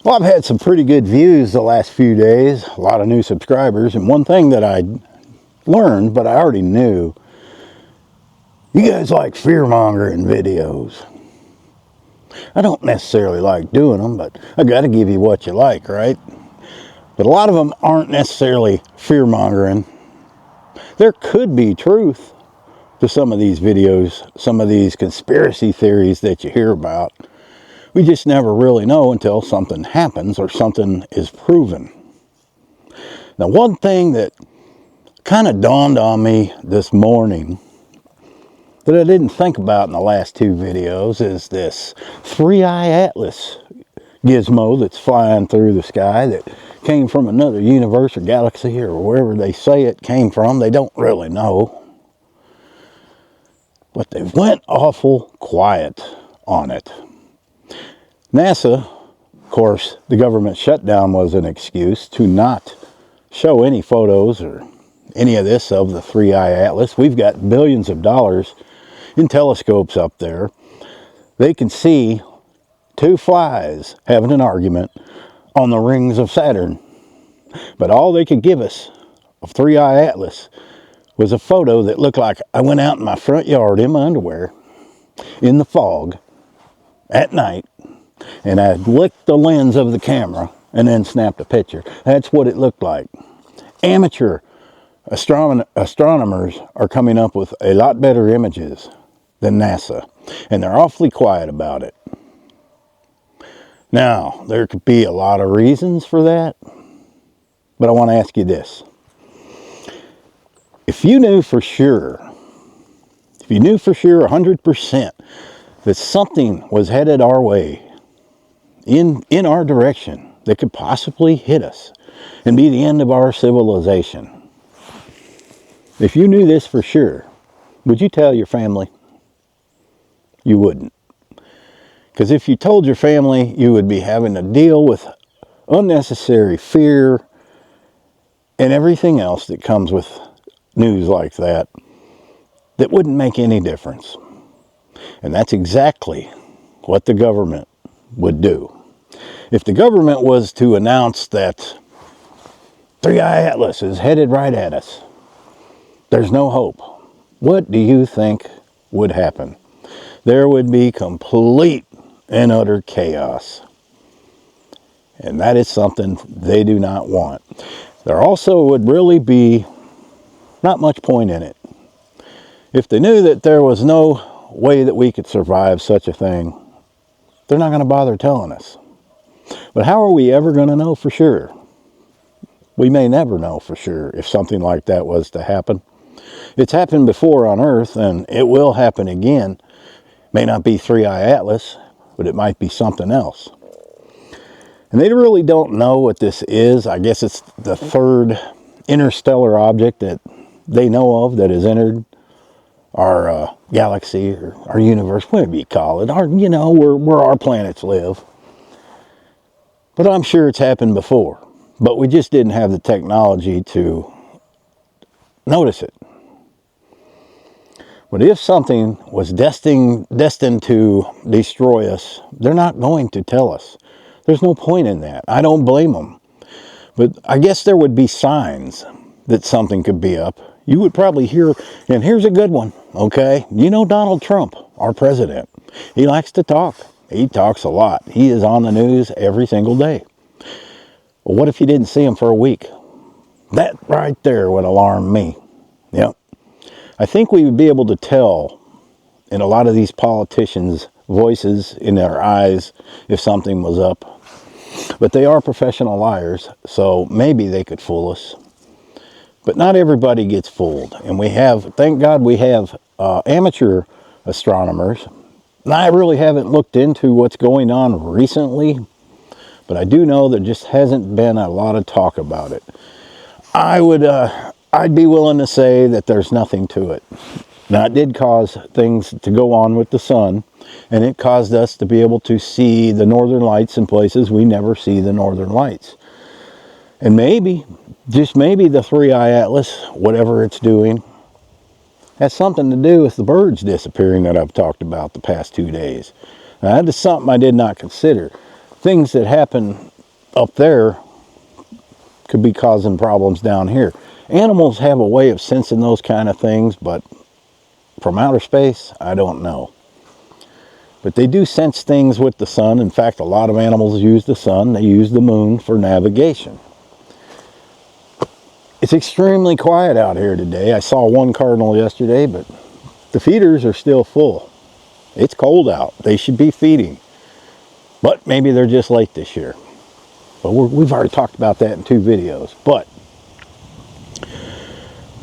Well, I've had some pretty good views the last few days, a lot of new subscribers, and one thing that I learned, but I already knew, you guys like fear-mongering videos. I don't necessarily like doing them, but I got to give you what you like, right? But a lot of them aren't necessarily fear-mongering. There could be truth to some of these videos, some of these conspiracy theories that you hear about. We just never really know until something happens or something is proven. Now, one thing that kind of dawned on me this morning that I didn't think about in the last two videos is this 3-eye atlas gizmo that's flying through the sky that came from another universe or galaxy or wherever they say it came from. They don't really know. But they went awful quiet on it. NASA, of course, the government shutdown was an excuse to not show any photos or any of this of the 3-eye atlas. We've got billions of dollars in telescopes up there. They can see two flies having an argument on the rings of Saturn. But all they could give us of 3-eye atlas was a photo that looked like I went out in my front yard in my underwear in the fog at night, and I licked the lens of the camera and then snapped a picture. That's what it looked like. Amateur astronomers are coming up with a lot better images than NASA, and they're awfully quiet about it. Now, there could be a lot of reasons for that, but I want to ask you this. If you knew for sure 100% that something was headed our way, in our direction, that could possibly hit us and be the end of our civilization, if you knew this for sure, would you tell your family? You wouldn't. Because if you told your family, you would be having to deal with unnecessary fear and everything else that comes with news like that wouldn't make any difference. And that's exactly what the government would do. If the government was to announce that 3-eye atlas is headed right at us, there's no hope, what do you think would happen? There would be complete and utter chaos. And that is something they do not want. There also would really be not much point in it. If they knew that there was no way that we could survive such a thing, they're not going to bother telling us. But how are we ever going to know for sure? We may never know for sure if something like that was to happen. It's happened before on Earth, and it will happen again. May not be 3-eye atlas, but it might be something else. And they really don't know what this is. I guess it's the third interstellar object that they know of that has entered our galaxy or our universe, whatever you call it, where our planets live. But I'm sure it's happened before. But we just didn't have the technology to notice it. But if something was destined to destroy us, they're not going to tell us. There's no point in that. I don't blame them. But I guess there would be signs that something could be up. You would probably hear, and here's a good one, okay? You know Donald Trump, our president. He likes to talk. He talks a lot. He is on the news every single day. Well, what if you didn't see him for a week? That right there would alarm me. Yep. I think we would be able to tell in a lot of these politicians' voices, in their eyes, if something was up. But they are professional liars, so maybe they could fool us. But not everybody gets fooled. And thank God we have amateur astronomers. And I really haven't looked into what's going on recently, but I do know there just hasn't been a lot of talk about it. I'd be willing to say that there's nothing to it. Now, it did cause things to go on with the sun, and it caused us to be able to see the northern lights in places we never see the northern lights. And maybe, just maybe, the 3-eye atlas, whatever it's doing, has something to do with the birds disappearing that I've talked about the past 2 days. Now, that is something I did not consider. things that happen up there could be causing problems down here. Animals have a way of sensing those kind of things, but from outer space, I don't know. But they do sense things with the sun. In fact, a lot of animals use the sun. They use the moon for navigation. It's extremely quiet out here today. I saw one cardinal yesterday, but the feeders are still full. It's cold out. They should be feeding. But maybe they're just late this year. But we've already talked about that in 2 videos. But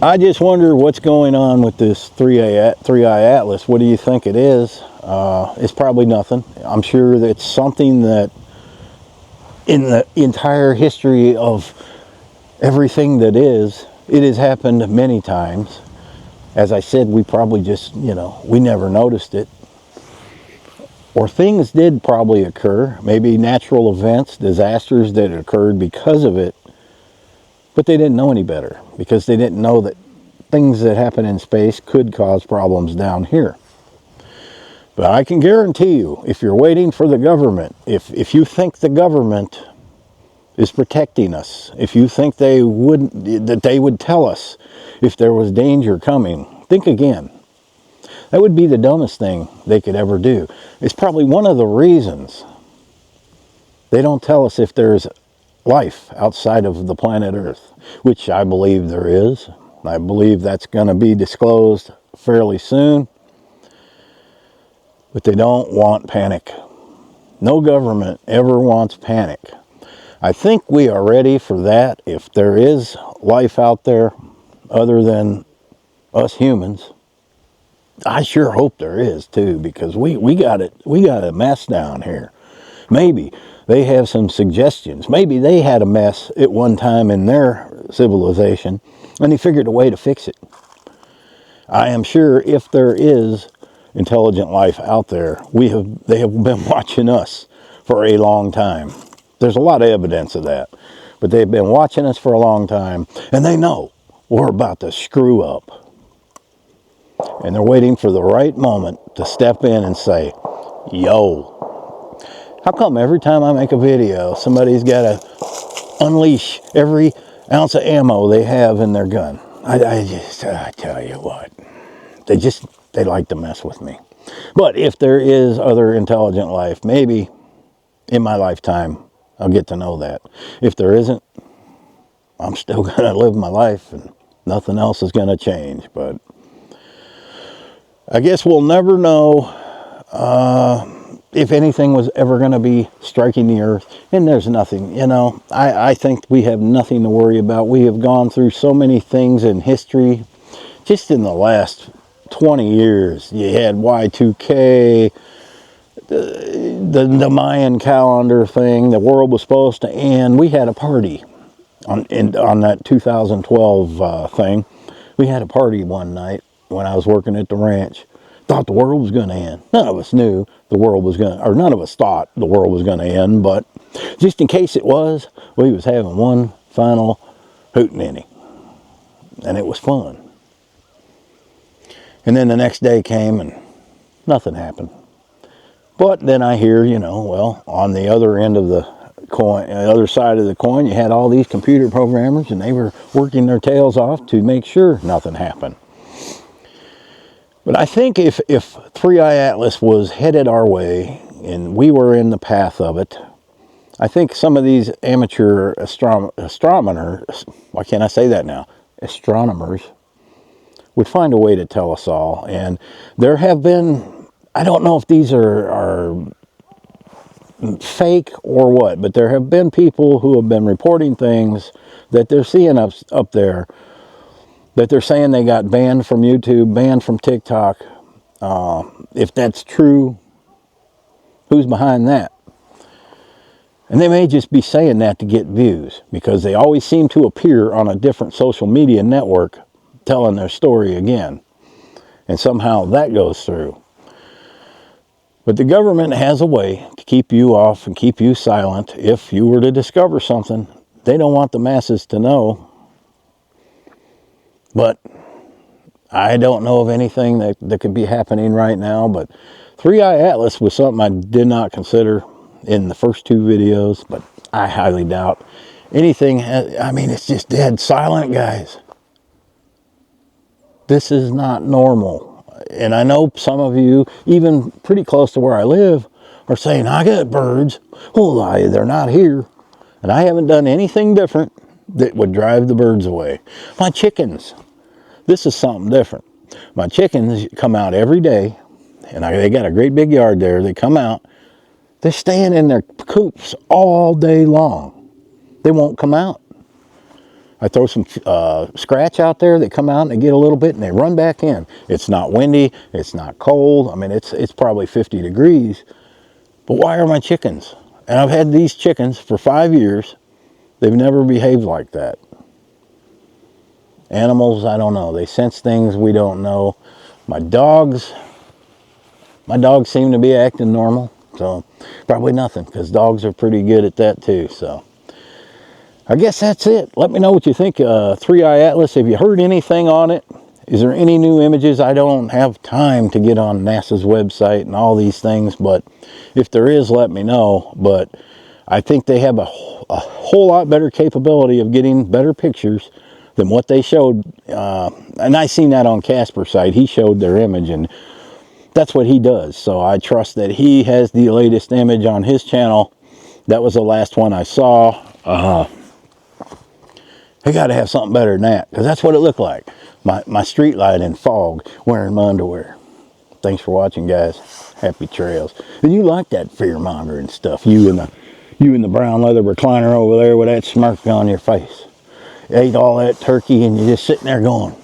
I just wonder what's going on with this 3-eye atlas. What do you think it is? It's probably nothing. I'm sure that it's something that in the entire history of everything that is, it has happened many times. As I said, we probably just, we never noticed it. Or things did probably occur, maybe natural events, disasters that occurred because of it, but they didn't know any better because they didn't know that things that happen in space could cause problems down here. But I can guarantee you, if you're waiting for the government, if you think the government is protecting us, if you think they would tell us if there was danger coming, think again. That would be the dumbest thing they could ever do. It's probably one of the reasons they don't tell us if there's life outside of the planet Earth, which I believe there is. I believe that's going to be disclosed fairly soon. But they don't want panic. No government ever wants panic. I think we are ready for that. If there is life out there other than us humans, I sure hope there is too, because we got a mess down here. Maybe they have some suggestions. Maybe they had a mess at one time in their civilization and they figured a way to fix it. I am sure if there is intelligent life out there, they have been watching us for a long time. There's a lot of evidence of that, but they've been watching us for a long time, and they know we're about to screw up. And they're waiting for the right moment to step in and say, yo, how come every time I make a video, somebody's got to unleash every ounce of ammo they have in their gun? I tell you what, they like to mess with me. But if there is other intelligent life, maybe in my lifetime, I'll get to know that. If there isn't, I'm still going to live my life and nothing else is going to change. But I guess we'll never know if anything was ever going to be striking the earth. And there's nothing, I think we have nothing to worry about. We have gone through so many things in history. Just in the last 20 years, you had Y2K, the Mayan calendar thing, the world was supposed to end. We had a party on that 2012 thing. We had a party one night when I was working at the ranch. Thought the world was going to end. None of us knew the world was going to, or none of us thought the world was going to end, but just in case it was, we was having one final hootenanny. And it was fun. And then the next day came and nothing happened. But then I hear, on the other end of the coin, the other side of the coin, you had all these computer programmers and they were working their tails off to make sure nothing happened. But I think if 3-eye atlas was headed our way and we were in the path of it, I think some of these amateur astronomers, why can't I say that now? Astronomers would find a way to tell us all. And there have been, I don't know if these are fake or what, but there have been people who have been reporting things that they're seeing up there, that they're saying they got banned from YouTube, banned from TikTok. If that's true, who's behind that? And they may just be saying that to get views, because they always seem to appear on a different social media network telling their story again. And somehow that goes through. But the government has a way to keep you off and keep you silent. If you were to discover something, they don't want the masses to know. But I don't know of anything that could be happening right now. But 3-eye atlas was something I did not consider. in the first two videos, but I highly doubt anything. I mean, it's just dead silent, guys. This is not normal. And I know some of you, even pretty close to where I live, are saying, I got birds. Well, they're not here. And I haven't done anything different that would drive the birds away. My chickens, this is something different. My chickens come out every day, and they got a great big yard there. They come out. They're staying in their coops all day long. They won't come out. I throw some scratch out there. They come out and they get a little bit and they run back in. It's not windy. It's not cold. I mean, it's probably 50 degrees. But why are my chickens? And I've had these chickens for 5 years. They've never behaved like that. Animals, I don't know. They sense things we don't know. My dogs seem to be acting normal. So probably nothing, because dogs are pretty good at that too. So I guess that's it. Let me know what you think. 3-Eye Atlas, have you heard anything on it? Is there any new images? I don't have time to get on NASA's website and all these things, but if there is, let me know. But I think they have a whole lot better capability of getting better pictures than what they showed. And I seen that on Casper's site. He showed their image, and that's what he does. So I trust that he has the latest image on his channel. That was the last one I saw. They got to have something better than that, because that's what it looked like. My street light in fog, wearing my underwear. Thanks for watching, guys. Happy trails. And you like that fear-mongering and stuff. You in the brown leather recliner over there with that smirk on your face. You ate all that turkey and you're just sitting there going,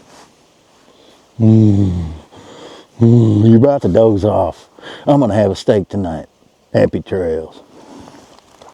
you're about to doze off. I'm going to have a steak tonight. Happy trails.